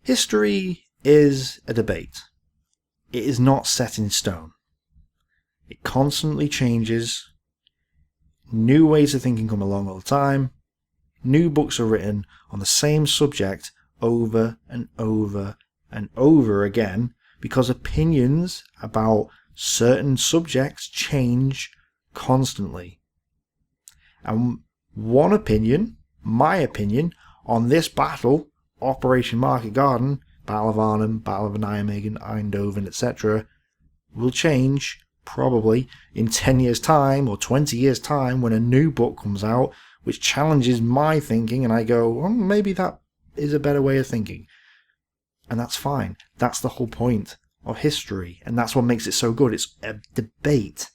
History is a debate. It is not set in stone. It constantly changes. New ways of thinking come along all the time. New books are written on the same subject over and over and over again because opinions about certain subjects change constantly. And one opinion, my opinion, on this battle, Operation Market Garden, Battle of Arnhem, Battle of Nijmegen, Eindhoven, etc., will change probably in 10 years' time or 20 years' time when a new book comes out which challenges my thinking and I go, well, maybe that is a better way of thinking. And that's fine. That's the whole point of history, and that's what makes it so good. It's a debate.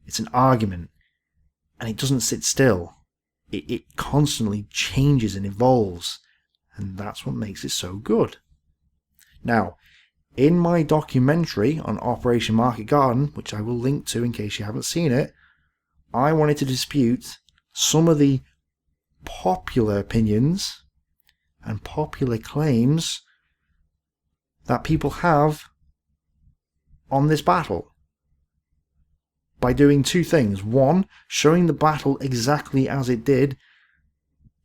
It's an argument. And it doesn't sit still. It constantly changes and evolves. And that's what makes it so good. Now, in my documentary on Operation Market Garden, which I will link to in case you haven't seen it, I wanted to dispute some of the popular opinions and popular claims that people have on this battle by doing two things. One, showing the battle exactly as it did,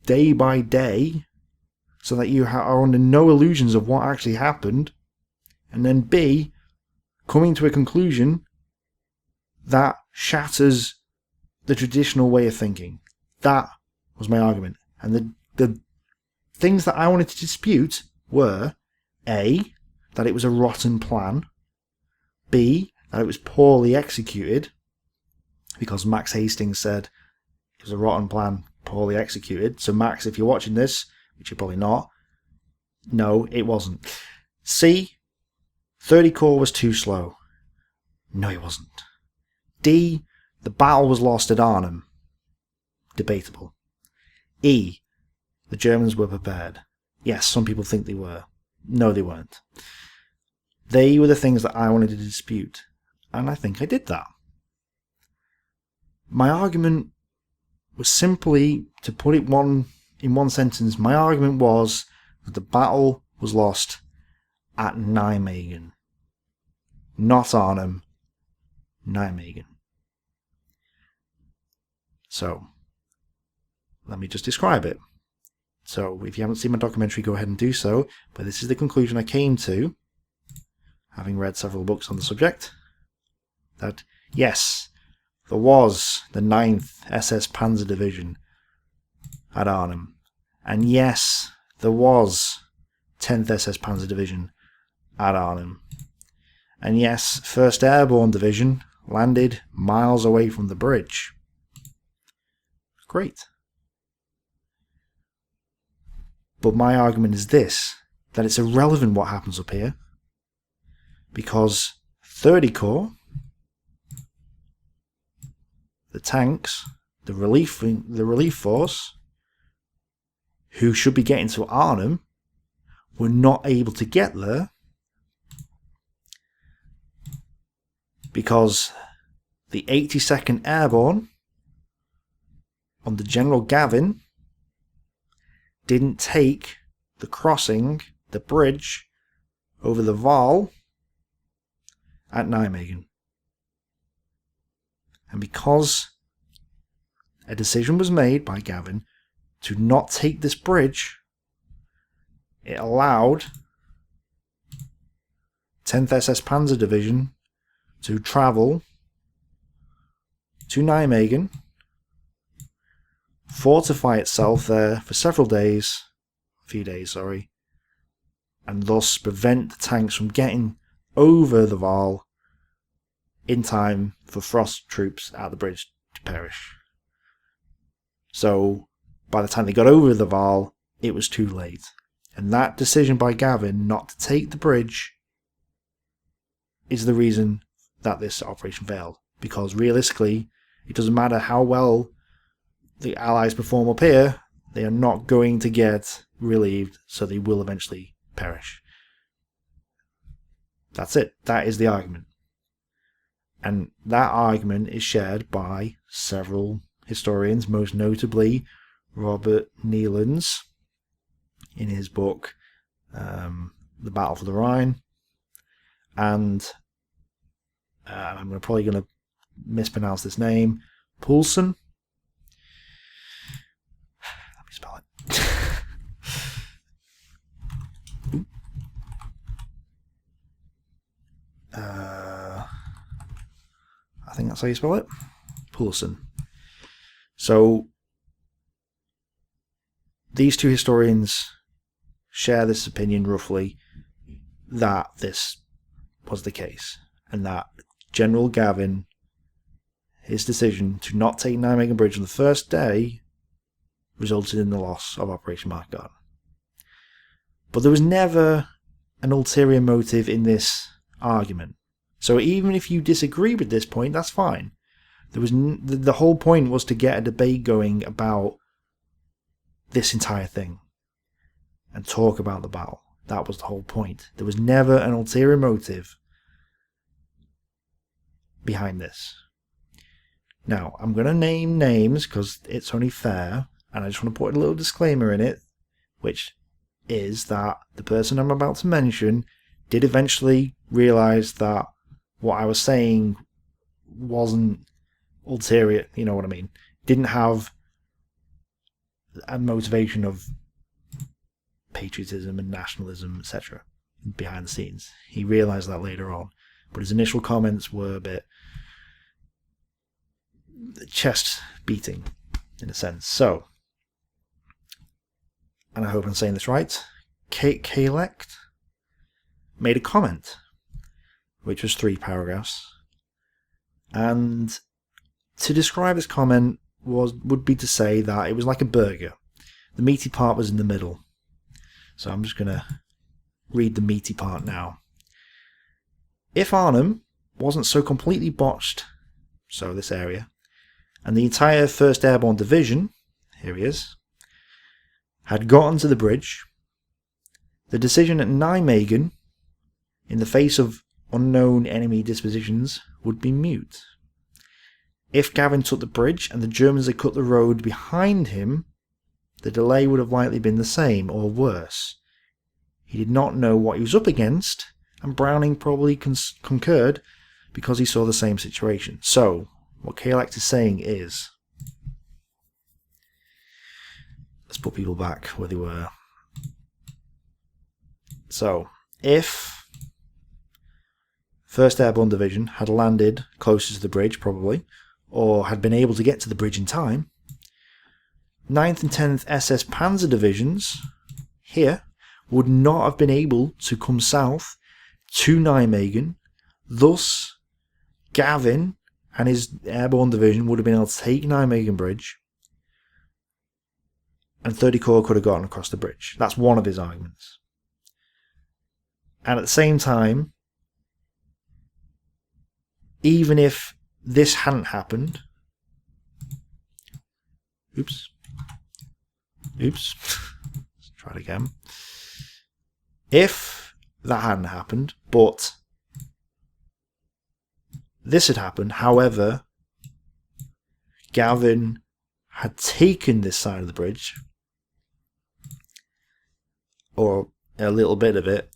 day by day, so that you are under no illusions of what actually happened. And then B, coming to a conclusion that shatters the traditional way of thinking. That was my argument. And the things that I wanted to dispute were A, that it was a rotten plan, B, that it was poorly executed, because Max Hastings said it was a rotten plan, poorly executed. So Max, if you're watching this, which you're probably not, no, it wasn't. C, 30 Corps was too slow. No, it wasn't. D, the battle was lost at Arnhem. Debatable. E, the Germans were prepared. Yes, some people think they were. No, they weren't. They were the things that I wanted to dispute, and I think I did that. My argument was simply, to put it in one sentence, my argument was that the battle was lost at Nijmegen. Not Arnhem, Nijmegen. So, let me just describe it. So, if you haven't seen my documentary, go ahead and do so, but this is the conclusion I came to, having read several books on the subject, that yes, there was the 9th SS Panzer Division at Arnhem, and yes, there was 10th SS Panzer Division at Arnhem, and yes, 1st Airborne Division landed miles away from the bridge. Great. But my argument is this, that it's irrelevant what happens up here, because 30 Corps, the tanks, the relief force, who should be getting to Arnhem, were not able to get there because the 82nd Airborne under General Gavin didn't take the crossing, the bridge over the Waal at Nijmegen. And because a decision was made by Gavin to not take this bridge, it allowed 10th SS Panzer Division to travel to Nijmegen, fortify itself there for several days, and thus prevent the tanks from getting over the Waal in time for Frost troops at the bridge to perish. So, by the time they got over the Waal, it was too late. And that decision by Gavin not to take the bridge is the reason that this operation failed. Because realistically, it doesn't matter how well the Allies perform up here, they are not going to get relieved, so they will eventually perish. That's it. That is the argument. And that argument is shared by several historians, most notably Robert Neillands in his book the battle for the Rhine, and I'm probably going to mispronounce this name, Poulussen. Let me spell it. I think that's how you spell it. Poulussen. So these two historians share this opinion roughly that this was the case, and that General Gavin, his decision to not take Nijmegen Bridge on the first day resulted in the loss of Operation Market Garden. But there was never an ulterior motive in this argument. So even if you disagree with this point, that's fine. There was the whole point was to get a debate going about this entire thing and talk about the battle. That was the whole point. There was never an ulterior motive behind this. Now, I'm going to name names because it's only fair, and I just want to put a little disclaimer in it, which is that the person I'm about to mention did eventually realise that what I was saying wasn't ulterior, you know what I mean? Didn't have a motivation of patriotism and nationalism, etc. behind the scenes. He realised that later on. But his initial comments were a bit chest beating, in a sense. So, and I hope I'm saying this right, caelachyt made a comment, which was 3 paragraphs. And to describe this comment would be to say that it was like a burger. The meaty part was in the middle. So I'm just going to read the meaty part now. If Arnhem wasn't so completely botched, so this area, and the entire 1st Airborne Division, here he is, had gotten to the bridge, the decision at Nijmegen, in the face of unknown enemy dispositions, would be mute. If Gavin took the bridge and the Germans had cut the road behind him, the delay would have likely been the same, or worse. He did not know what he was up against, and Browning probably concurred because he saw the same situation. So, what caelachyt is saying is, let's put people back where they were. So, if 1st Airborne Division had landed closer to the bridge, probably, or had been able to get to the bridge in time, 9th and 10th SS Panzer Divisions here would not have been able to come south to Nijmegen. Thus, Gavin and his Airborne Division would have been able to take Nijmegen Bridge, and 30 Corps could have gotten across the bridge. That's one of his arguments. And at the same time, even if this hadn't happened, oops, let's try it again. If that hadn't happened, but this had happened, however, Gavin had taken this side of the bridge, or a little bit of it,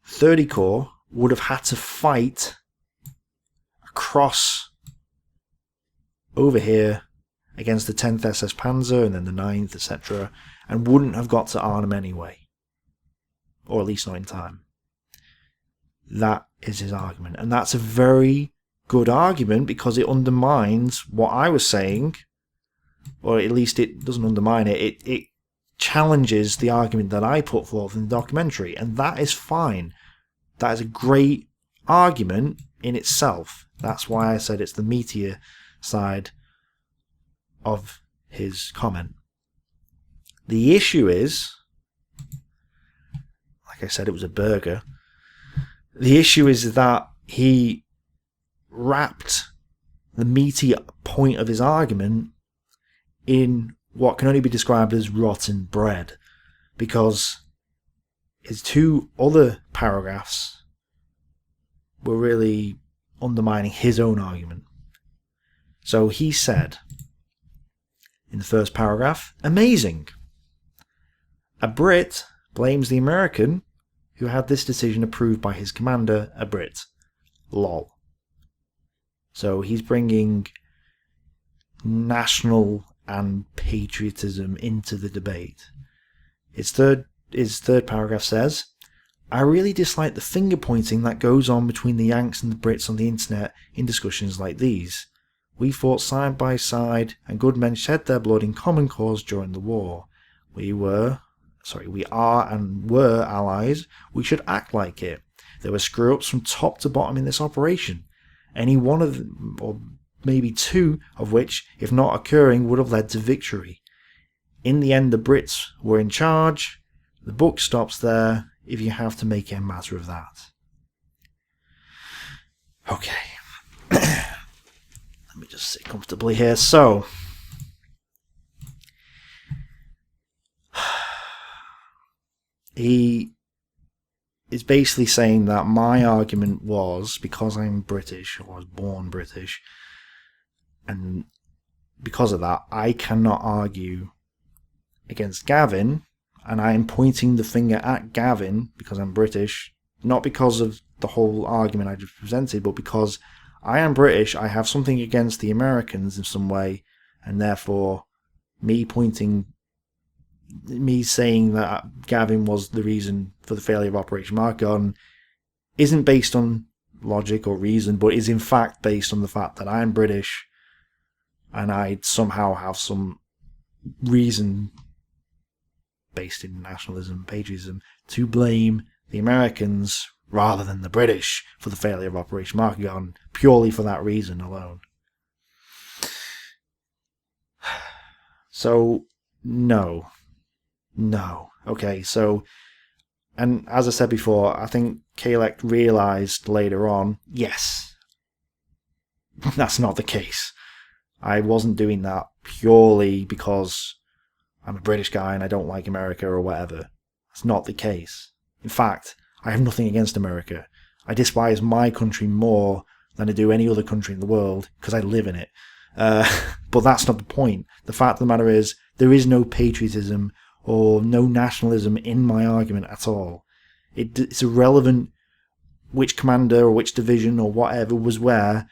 30 Corps would have had to fight across over here against the 10th SS Panzer and then the 9th, etc., and wouldn't have got to Arnhem anyway, or at least not in time. That is his argument, and that's a very good argument because it undermines what I was saying, or at least it doesn't undermine it, it challenges the argument that I put forth in the documentary, and that is fine. That is a great argument in itself. That's why I said it's the meatier side of his comment. The issue is, like I said, it was a burger. The issue is that he wrapped the meaty point of his argument in what can only be described as rotten bread, because his 2 other paragraphs were really undermining his own argument. So he said in the first paragraph, amazing. A Brit blames the American who had this decision approved by his commander, a Brit. Lol. So he's bringing national and patriotism into the debate. His third paragraph says, I really dislike the finger pointing that goes on between the Yanks and the Brits on the internet in discussions like these. We fought side by side and good men shed their blood in common cause during the war. We are and were allies. We should act like it. There were screw-ups from top to bottom in this operation. Any one of them, or maybe two of which, if not occurring, would have led to victory. In the end, the Brits were in charge. The book stops there, if you have to make it a matter of that. Okay. Let me just sit comfortably here. So, he is basically saying that my argument was, because I'm British, or I was born British, and because of that, I cannot argue against Gavin, and I am pointing the finger at Gavin because I'm British, not because of the whole argument I just presented, but because I am British, I have something against the Americans in some way, and therefore me saying that Gavin was the reason for the failure of Operation Armageddon isn't based on logic or reason, but is in fact based on the fact that I'm British and I somehow have some reason based in nationalism, patriotism, to blame the Americans rather than the British for the failure of Operation Armageddon, purely for that reason alone. So, no. Okay, so, and as I said before, I think caelachyt realised later on, yes, that's not the case. I wasn't doing that purely because I'm a British guy and I don't like America or whatever. That's not the case. In fact, I have nothing against America. I despise my country more than I do any other country in the world because I live in it. But that's not the point. The fact of the matter is, there is no patriotism or no nationalism in my argument at all. It's irrelevant which commander or which division or whatever was where.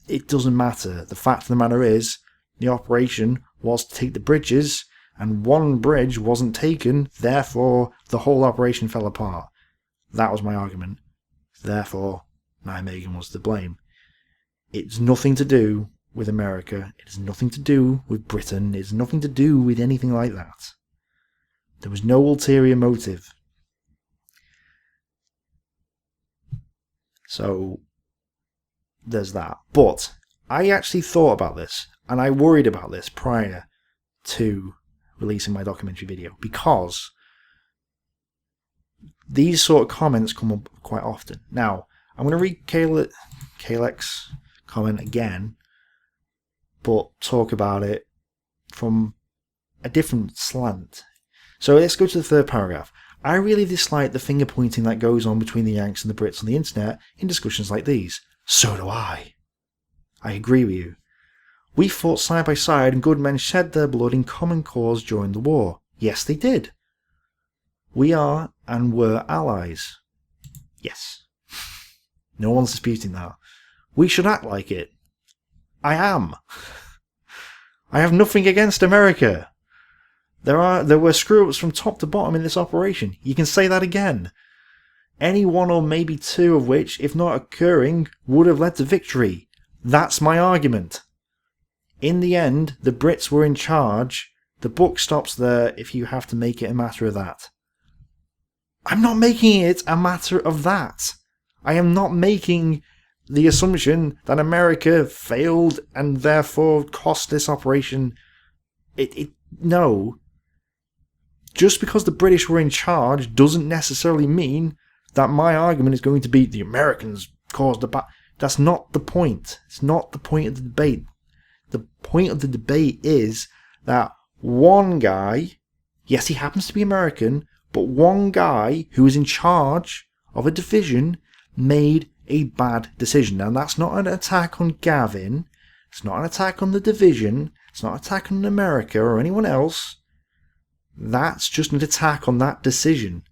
It doesn't matter. The fact of the matter is, the operation was to take the bridges, and one bridge wasn't taken, therefore the whole operation fell apart. That was my argument. Therefore, Nijmegen was to blame. It's nothing to do with America. It has nothing to do with Britain. It's nothing to do with anything like that. There was no ulterior motive. So, there's that. But I actually thought about this, and I worried about this prior to releasing my documentary video, because these sort of comments come up quite often. Now, I'm going to read caelachyt's comment again, but talk about it from a different slant. So let's go to the third paragraph. I really dislike the finger pointing that goes on between the Yanks and the Brits on the internet in discussions like these. So do I. I agree with you. We fought side by side and good men shed their blood in common cause during the war. Yes, they did. We are and were allies. Yes. No one's disputing that. We should act like it. I am. I have nothing against America. There were screw-ups from top to bottom in this operation. You can say that again. Any one or maybe two of which, if not occurring, would have led to victory. That's my argument. In the end, the Brits were in charge. The book stops there if you have to make it a matter of that. I'm not making it a matter of that. I am not making the assumption that America failed and therefore cost this operation. No. Just because the British were in charge doesn't necessarily mean that my argument is going to be the Americans caused the battle. That's not the point. It's not the point of the debate. The point of the debate is that one guy, yes, he happens to be American, but one guy who is in charge of a division made a bad decision. And that's not an attack on Gavin. It's not an attack on the division. It's not an attack on America or anyone else. That's just an attack on that decision.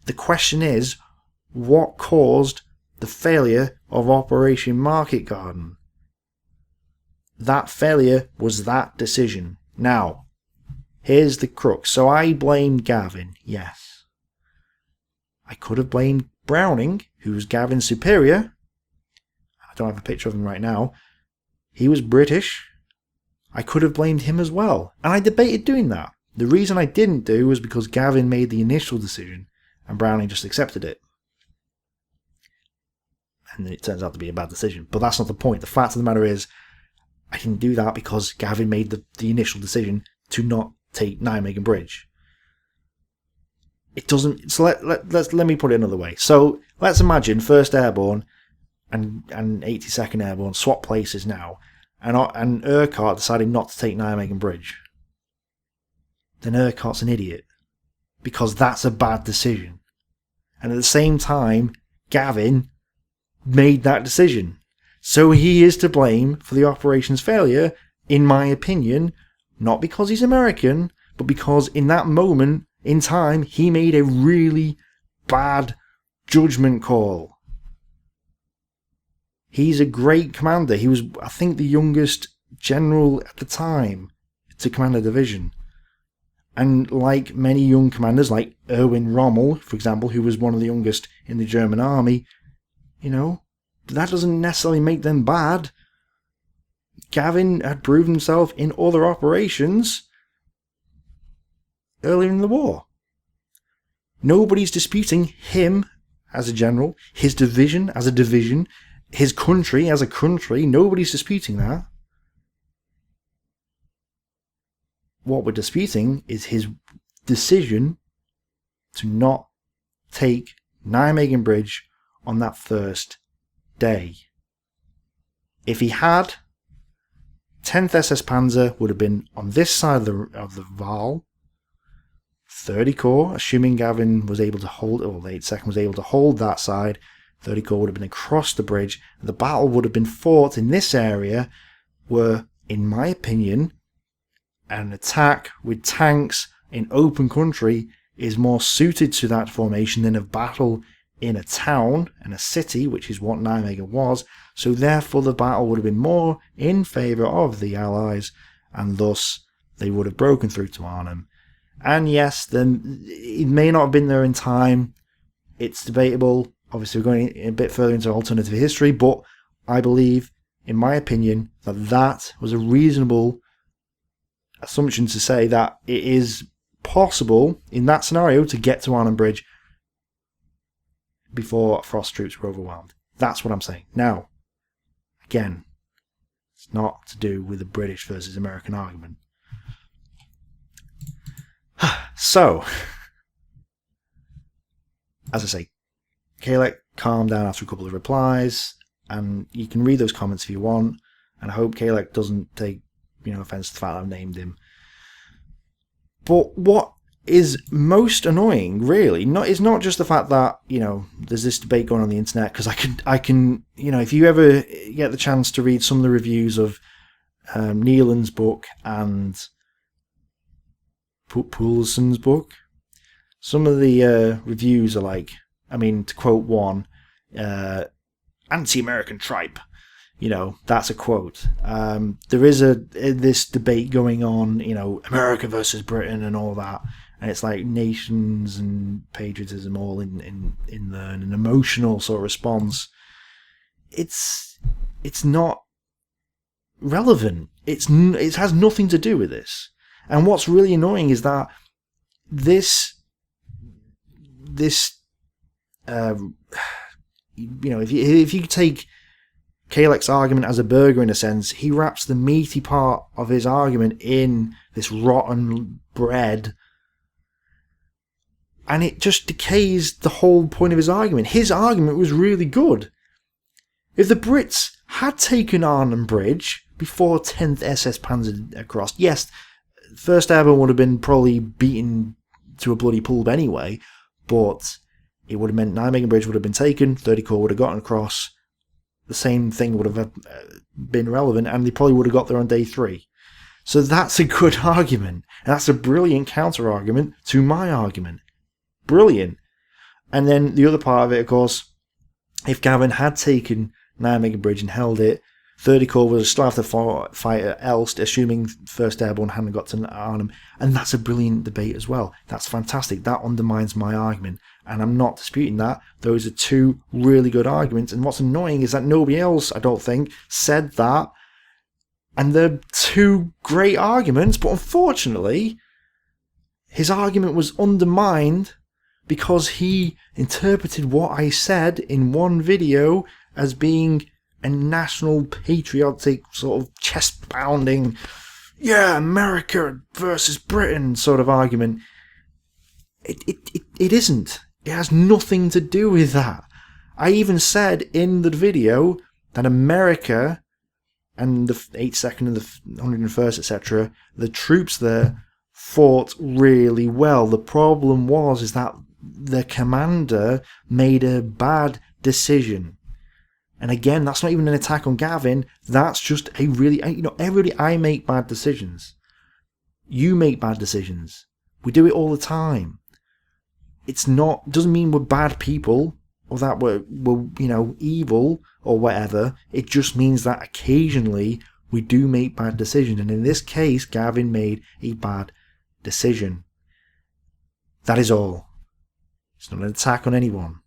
The question is, what caused the failure of Operation Market Garden? That failure was that decision. Now, here's the crux. So I blamed Gavin, yes. I could have blamed Browning, who was Gavin's superior. I don't have a picture of him right now. He was British. I could have blamed him as well. And I debated doing that. The reason I didn't do was because Gavin made the initial decision and Browning just accepted it. And it turns out to be a bad decision. But that's not the point. The fact of the matter is, I didn't do that because Gavin made the initial decision to not take Nijmegen Bridge. It doesn't... So let me put it another way. So let's imagine 1st Airborne and 82nd Airborne swap places now, and Urquhart decided not to take Nijmegen Bridge. Then Urquhart's an idiot. Because that's a bad decision. And at the same time, Gavin made that decision. So he is to blame for the operation's failure, in my opinion, not because he's American, but because in that moment in time, he made a really bad judgment call. He's a great commander. He was, I think, the youngest general at the time to command a division. And like many young commanders, like Erwin Rommel, for example, who was one of the youngest in the German army, you know, that doesn't necessarily make them bad. Gavin had proven himself in other operations earlier in the war. Nobody's disputing him as a general, his division as a division, his country as a country. Nobody's disputing that. What we're disputing is his decision to not take Nijmegen Bridge on that first day. If he had, 10th SS Panzer would have been on this side of the Waal. 30 Corps, assuming Gavin was able to hold, or the 82nd was able to hold that side, 30 Corps would have been across the bridge. The battle would have been fought in this area where, in my opinion, an attack with tanks in open country is more suited to that formation than a battle in a town and a city, which is what Nijmegen was. So therefore the battle would have been more in favour of the Allies, and thus they would have broken through to Arnhem. And yes, then it may not have been there in time. It's debatable. Obviously, we're going a bit further into alternative history, but I believe, in my opinion, that was a reasonable assumption to say that it is possible in that scenario to get to Arnhem Bridge before Frost troops were overwhelmed. That's what I'm saying. Now, again, it's not to do with the British versus American argument. So, as I say, caelachyt calmed down after a couple of replies, and you can read those comments if you want, and I hope caelachyt doesn't take offence to the fact that I've named him. But what is most annoying, really, is not just the fact that, there's this debate going on the internet, because I can, if you ever get the chance to read some of the reviews of Neillands' book and Poulussen's book, some of the reviews are like, to quote one, anti-American tripe. That's a quote. There is this debate going on, America versus Britain and all that, and it's like nations and patriotism all in there, and an emotional sort of response. It's not relevant. It has nothing to do with this. And what's really annoying is that this if you take caelachyt's argument as a burger, in a sense, he wraps the meaty part of his argument in this rotten bread, and it just decays the whole point of his argument. His argument was really good. If the Brits had taken Arnhem Bridge before 10th SS Panzer crossed, yes, 1st Airborne would have been probably beaten to a bloody pulp anyway, but it would have meant Nijmegen Bridge would have been taken, 30 Corps would have gotten across, the same thing would have been relevant, and they probably would have got there on day 3. So that's a good argument, and that's a brilliant counter-argument to my argument. Brilliant. And then the other part of it, of course, if Gavin had taken Nijmegen Bridge and held it, 30 Corps would still have to fight at Elst, assuming 1st Airborne hadn't got to Arnhem. And that's a brilliant debate as well. That's fantastic. That undermines my argument. And I'm not disputing that. Those are two really good arguments. And what's annoying is that nobody else, I don't think, said that. And they're two great arguments, but unfortunately, his argument was undermined because he interpreted what I said in one video as being a national patriotic sort of chest pounding, yeah, America versus Britain sort of argument. It isn't. It has nothing to do with that. I even said in the video that America and the 82nd and the 101st, etc., the troops there fought really well. The problem was that the commander made a bad decision. And again, that's not even an attack on Gavin. That's just a really, everybody, I make bad decisions. You make bad decisions. We do it all the time. Doesn't mean we're bad people or that we're evil or whatever. It just means that occasionally we do make bad decisions. And in this case, Gavin made a bad decision. That is all. It's not an attack on anyone.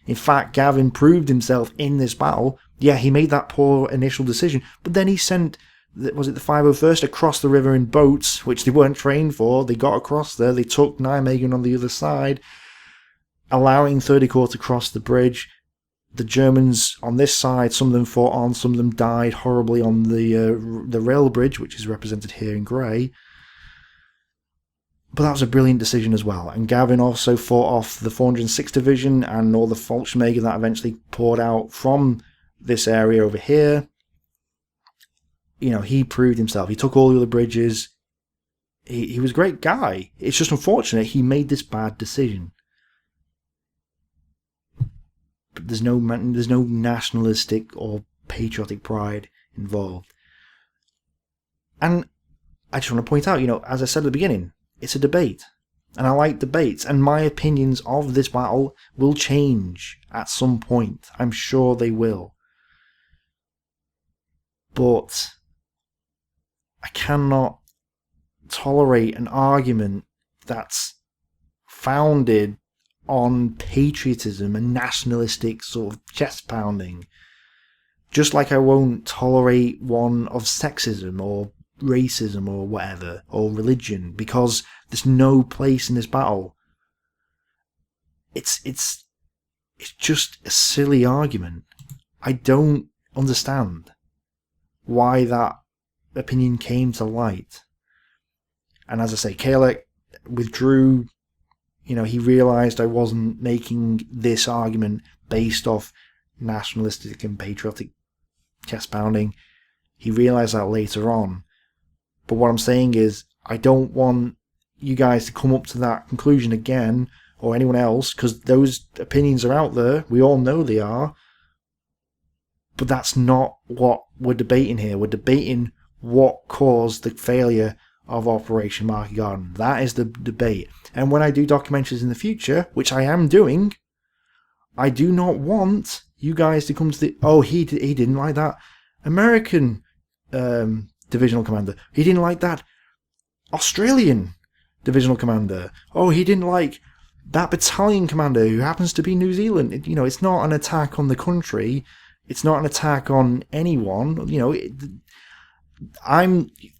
In fact, Gavin proved himself in this battle. Yeah, he made that poor initial decision, but then he sent, was it the 501st, across the river in boats, which they weren't trained for. They got across there, they took Nijmegen on the other side, allowing 30 Corps to cross the bridge. The Germans on this side, some of them fought on, some of them died horribly on the rail bridge, which is represented here in grey. But that was a brilliant decision as well. And Gavin also fought off the 406th Division and all the Volksmäge that eventually poured out from this area over here. He proved himself. He took all the other bridges. He was a great guy. It's just unfortunate he made this bad decision. But there's no nationalistic or patriotic pride involved. And I just want to point out, as I said at the beginning, it's a debate, and I like debates, and my opinions of this battle will change at some point. I'm sure they will. But I cannot tolerate an argument that's founded on patriotism and nationalistic sort of chest pounding. Just like I won't tolerate one of sexism or racism or whatever, or religion, because there's no place in this battle. It's just a silly argument. I don't understand why that opinion came to light. And as I say, caelachyt withdrew. He realised I wasn't making this argument based off nationalistic and patriotic chest pounding. He realised that later on. But what I'm saying is, I don't want you guys to come up to that conclusion again, or anyone else, because those opinions are out there. We all know they are. But that's not what we're debating here. We're debating what caused the failure of Operation Market Garden. That is the debate. And when I do documentaries in the future, which I am doing, I do not want you guys to come to the, he didn't like that American divisional commander. He didn't like that Australian divisional commander. He didn't like that battalion commander who happens to be New Zealand. It's not an attack on the country. It's not an attack on anyone.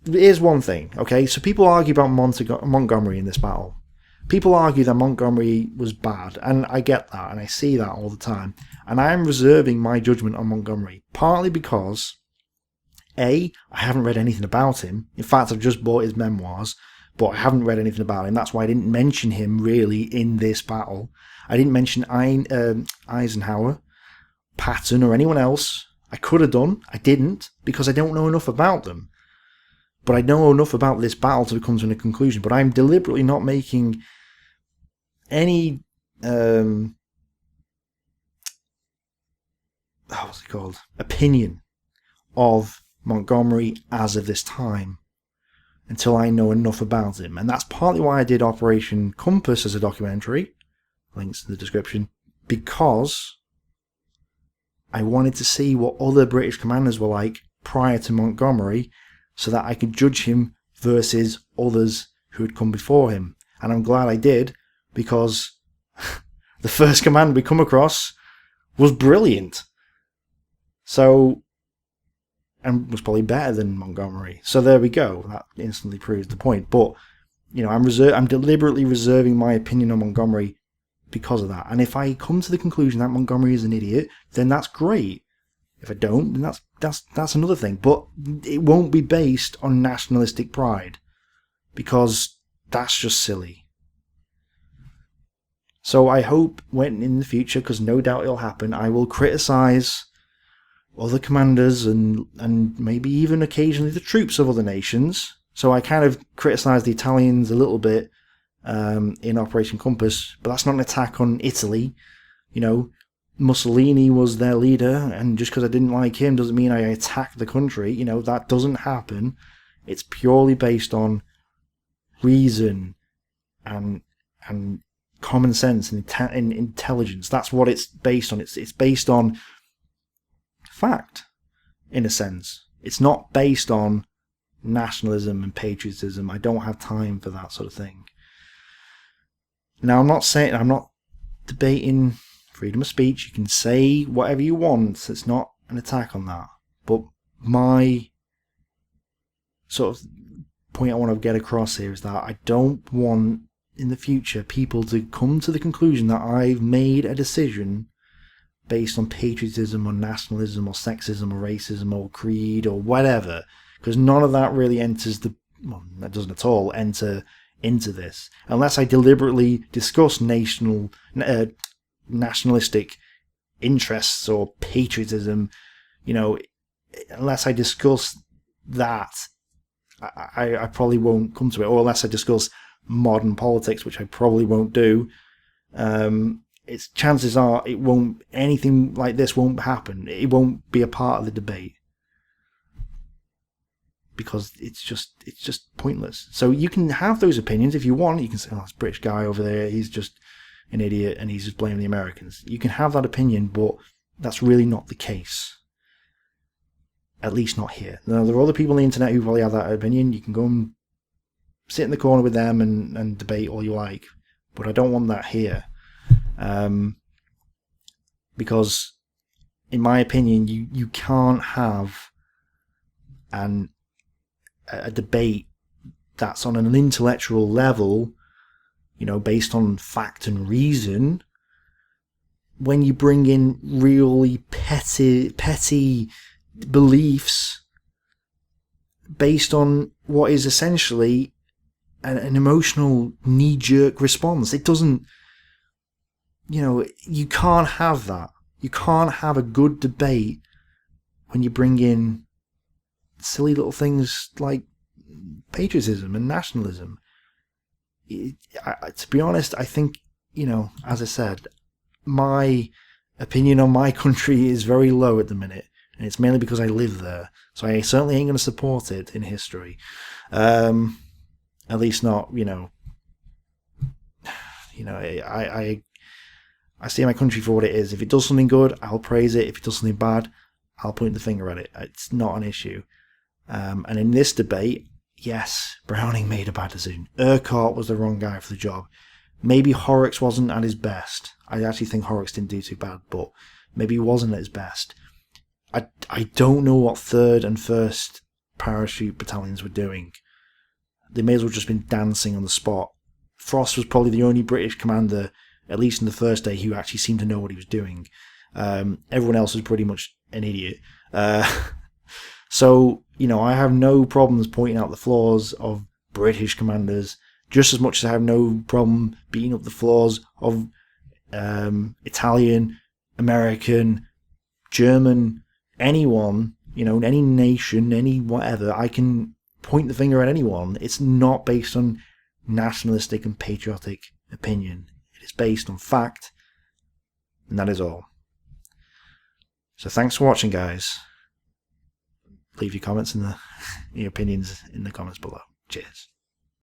Here's one thing, okay? So people argue about Montgomery in this battle. People argue that Montgomery was bad, and I get that, and I see that all the time. And I am reserving my judgment on Montgomery, partly because I haven't read anything about him. In fact, I've just bought his memoirs, but I haven't read anything about him. That's why I didn't mention him really in this battle. I didn't mention Eisenhower, Patton, or anyone else. I could have done. I didn't, because I don't know enough about them. But I know enough about this battle to come to a conclusion. But I'm deliberately not making any opinion of Montgomery as of this time until I know enough about him. And that's partly why I did Operation Compass as a documentary, links in the description, because I wanted to see what other British commanders were like prior to Montgomery, so that I could judge him versus others who had come before him. And I'm glad I did, because the first commander we come across was brilliant. So, and was probably better than Montgomery. So there we go. That instantly proves the point. But, you know, I'm deliberately reserving my opinion on Montgomery because of that. And if I come to the conclusion that Montgomery is an idiot, then that's great. If I don't, then that's another thing. But it won't be based on nationalistic pride, because that's just silly. So I hope when in the future, because no doubt it'll happen, I will criticise other commanders and maybe even occasionally the troops of other nations. So I kind of criticised the Italians a little bit in Operation Compass, but that's not an attack on Italy. You know, Mussolini was their leader, and just because I didn't like him doesn't mean I attacked the country. You know, that doesn't happen. It's purely based on reason and common sense and intelligence. That's what it's based on. It's based on fact, in a sense. It's not based on nationalism and patriotism. I don't have time for that sort of thing. Now, I'm not debating freedom of speech. You can say whatever you want. It's not an attack on that. But my sort of point I want to get across here is that I don't want in the future people to come to the conclusion that I've made a decision based on patriotism or nationalism or sexism or racism or creed or whatever, because none of that really that doesn't at all enter into this, unless I deliberately discuss nationalistic interests or patriotism. You know, unless I discuss that, I probably won't come to it, or unless I discuss modern politics, which I probably won't do. It's chances are anything like this won't happen. It won't be a part of the debate, because it's just pointless. So you can have those opinions if you want. You can say, "Oh, this British guy over there, he's just an idiot and he's just blaming the Americans." You can have that opinion, but that's really not the case. At least not here. Now, there are other people on the internet who probably have that opinion. You can go and sit in the corner with them and debate all you like, but I don't want that here. Because, in my opinion, you can't have a debate that's on an intellectual level, you know, based on fact and reason, when you bring in really petty beliefs based on what is essentially an emotional knee-jerk response. It doesn't, you know, you can't have that. You can't have a good debate when you bring in silly little things like patriotism and nationalism. To be honest, I think, you know, as I said, my opinion on my country is very low at the minute, and it's mainly because I live there, so I certainly ain't going to support it in history. At least not, you know, I see my country for what it is. If it does something good, I'll praise it. If it does something bad, I'll point the finger at it. It's not an issue. And in this debate, yes, Browning made a bad decision. Urquhart was the wrong guy for the job. Maybe Horrocks wasn't at his best. I actually think Horrocks didn't do too bad, but maybe he wasn't at his best. I don't know what 3rd and 1st parachute battalions were doing. They may as well just been dancing on the spot. Frost was probably the only British commander, at least in the first day, who actually seemed to know what he was doing. Everyone else was pretty much an idiot. So, you know, I have no problems pointing out the flaws of British commanders, just as much as I have no problem beating up the flaws of Italian, American, German, anyone, you know, any nation, any whatever. I can point the finger at anyone. It's not based on nationalistic and patriotic opinion. It is based on fact, and that is all. So thanks for watching, guys. Leave your comments in your opinions in the comments below. Cheers.